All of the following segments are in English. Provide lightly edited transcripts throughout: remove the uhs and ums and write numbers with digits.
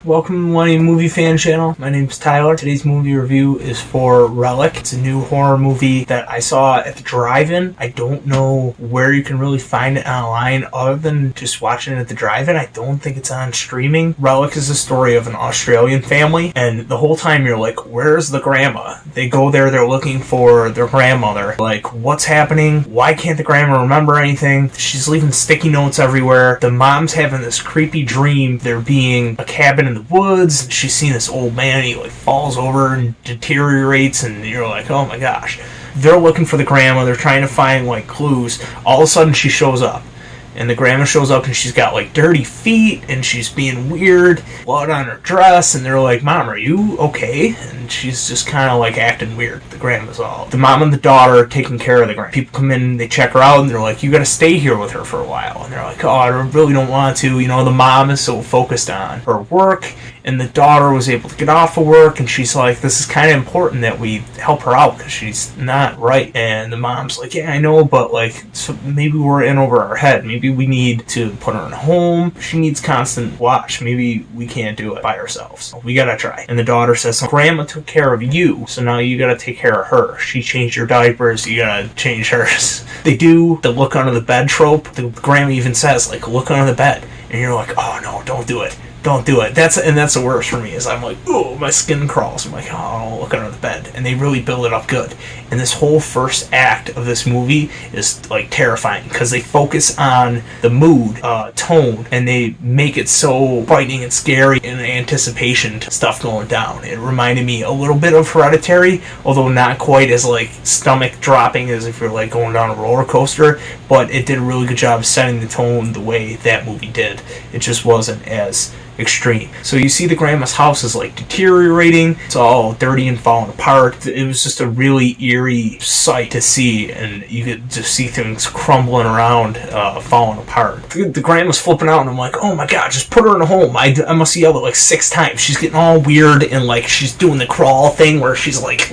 Welcome to my movie fan channel. My name is Tyler. Today's movie review is for Relic. It's a new horror movie that I saw at the drive-in. I don't know where you can really find it online other than just watching it at the drive-in. I don't think it's on streaming. Relic is the story of an Australian family, and the whole time you're like, where's the grandma? They go there, they're looking for their grandmother. Like, what's happening? Why can't the grandma remember anything? She's leaving sticky notes everywhere. The mom's having this creepy dream there being a cabin in the woods. She's seen this old man, he like falls over and deteriorates, and you're like, oh my gosh. They're looking for the grandma, they're trying to find like clues. All of a sudden she shows up, and the grandma shows up and she's got like dirty feet and she's being weird, blood on her dress, and they're like, Mom, are you okay? And she's just kind of like acting weird. The grandma's all, the mom and the daughter are taking care of the grandma. People come in, they check her out, and they're like, you gotta stay here with her for a while. And they're like, oh, I really don't want to. You know, the mom is so focused on her work, and the daughter was able to get off of work, and she's like, this is kind of important that we help her out because she's not right. And the mom's like, yeah, I know, but like, so maybe we're in over our head. Maybe we need to put her in a home. She needs constant watch. Maybe we can't do it by ourselves. We gotta try. And the daughter says, Grandma took care of you, so now you gotta take care of her. She changed your diapers, you gotta change hers. They do the look under the bed trope. The grandma even says, like, look under the bed. And you're like, oh no, don't do it. Don't do it. That's the worst for me, is I'm like, oh, my skin crawls. I'm like, oh, don't look under the bed. And they really build it up good. And this whole first act of this movie is like terrifying because they focus on the mood, tone, and they make it so frightening and scary in anticipation to stuff going down. It reminded me a little bit of Hereditary, although not quite as like stomach dropping as if you're like going down a roller coaster, but it did a really good job setting the tone the way that movie did. It just wasn't as extreme. So you see the grandma's house is like deteriorating. It's all dirty and falling apart. It was just a really eerie sight to see, and you could just see things crumbling around, falling apart. The grandma's flipping out, and I'm like, oh my god, just put her in a home. I must yell it like 6 times. She's getting all weird, and like she's doing the crawl thing where she's like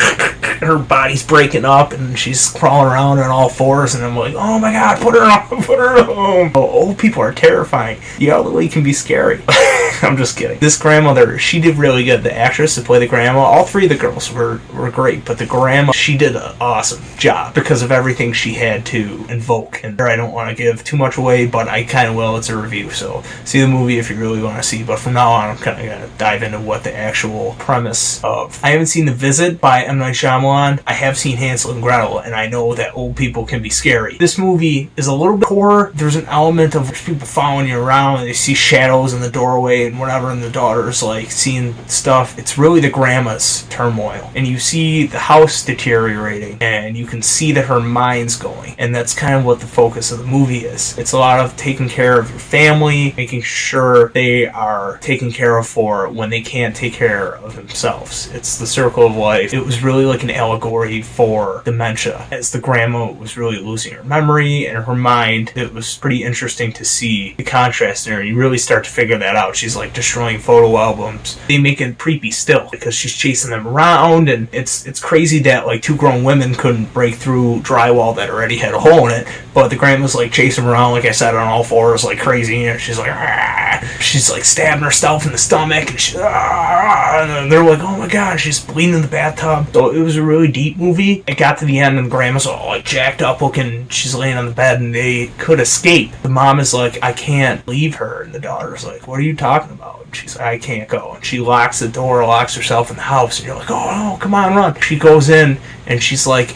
her body's breaking up and she's crawling around on all fours, and I'm like, oh my god, put her in a home. Oh, old people are terrifying. The elderly can be scary. I'm just kidding. This grandmother, she did really good. The actress to play the grandma, all 3 of the girls were great, but the grandma, she did an awesome job because of everything she had to invoke. And I don't want to give too much away, but I kind of will. It's a review, so see the movie if you really want to see. But from now on, I'm kind of going to dive into what the actual premise of. I haven't seen The Visit by M. Night Shyamalan. I have seen Hansel and Gretel, and I know that old people can be scary. This movie is a little bit horror. There's an element of people following you around, and they see shadows in the doorway and whatever, and the daughter's like seeing stuff. It's really the grandma's turmoil, and you see the house deteriorating, and you can see that her mind's going, and that's kind of what the focus of the movie is. It's a lot of taking care of your family, making sure they are taken care of for when they can't take care of themselves. It's the circle of life. It was really like an allegory for dementia, as the grandma was really losing her memory and her mind. It was pretty interesting to see the contrast there. You really start to figure that out. She's like destroying photo albums. They make it creepy still because she's chasing them around, and it's crazy that like 2 grown women couldn't break through drywall that already had a hole in it, but the grandma's like chasing them around, like I said, on all fours like crazy, and she's like, she's like stabbing herself in the stomach, and she's and they're like, oh my god, she's bleeding in the bathtub. So it was a really deep movie. It got to the end, and the grandma's all like jacked up looking. She's laying on the bed, and they could escape. The mom is like, I can't leave her, and the daughter's like, what are you talking about? And she's like, I can't go. And she locks the door, locks herself in the house, and you're like, oh no, come on, run. She goes in, and she's like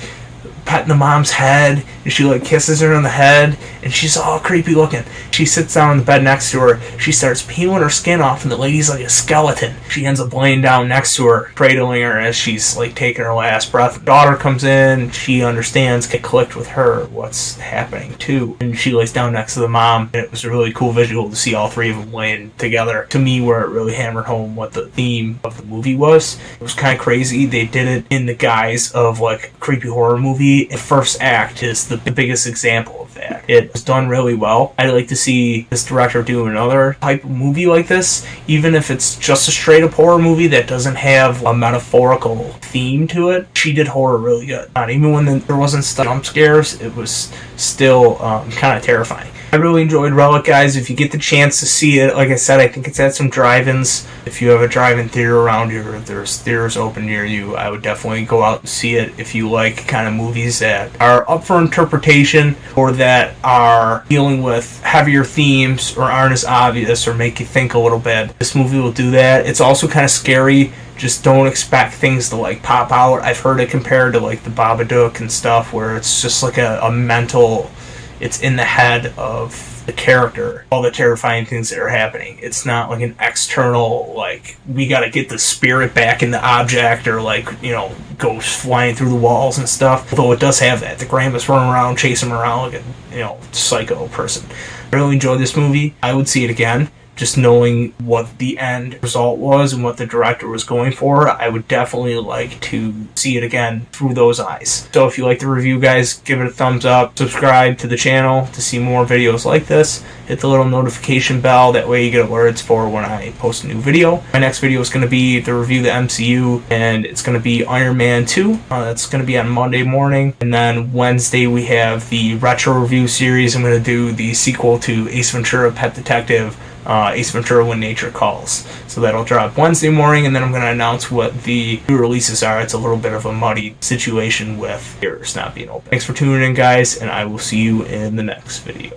petting the mom's head, and she like kisses her on the head, and she's all creepy looking. She sits down on the bed next to her. She starts peeling her skin off, and the lady's like a skeleton. She ends up laying down next to her, cradling her as she's like taking her last breath. Daughter comes in. She understands, it clicked with her what's happening too, and she lays down next to the mom. And it was a really cool visual to see all 3 of them laying together. To me, where it really hammered home what the theme of the movie was. It was kind of crazy. They did it in the guise of like a creepy horror movie. The first act is the biggest example of that. It was done really well. I'd like to see this director do another type of movie like this, even if it's just a straight up horror movie that doesn't have a metaphorical theme to it. She did horror really good. Even when there wasn't jump scares, it was still kind of terrifying. I really enjoyed Relic, guys. If you get the chance to see it, like I said, I think it's at some drive-ins. If you have a drive-in theater around you, or if there's theaters open near you, I would definitely go out and see it if you like kind of movies that are up for interpretation or that are dealing with heavier themes or aren't as obvious or make you think a little bit. This movie will do that. It's also kind of scary. Just don't expect things to like pop out. I've heard it compared to like the Babadook and stuff, where it's just like a mental, it's in the head of the character, all the terrifying things that are happening. It's not like an external, like, we gotta get the spirit back in the object, or like, you know, ghosts flying through the walls and stuff. Although it does have that. The Krampus running around, chasing him around like a, you know, psycho person. I really enjoyed this movie. I would see it again. Just knowing what the end result was and what the director was going for, I would definitely like to see it again through those eyes. So if you like the review, guys, give it a thumbs up. Subscribe to the channel to see more videos like this. Hit the little notification bell. That way you get alerts for when I post a new video. My next video is going to be the review of the MCU, and it's going to be Iron Man 2. That's going to be on Monday morning. And then Wednesday we have the retro review series. I'm going to do the sequel to Ace Ventura: Pet Detective, Ace Ventura: When Nature Calls. So that'll drop Wednesday morning, and then I'm going to announce what the new releases are. It's a little bit of a muddy situation with theaters not being open. Thanks for tuning in, guys, and I will see you in the next video.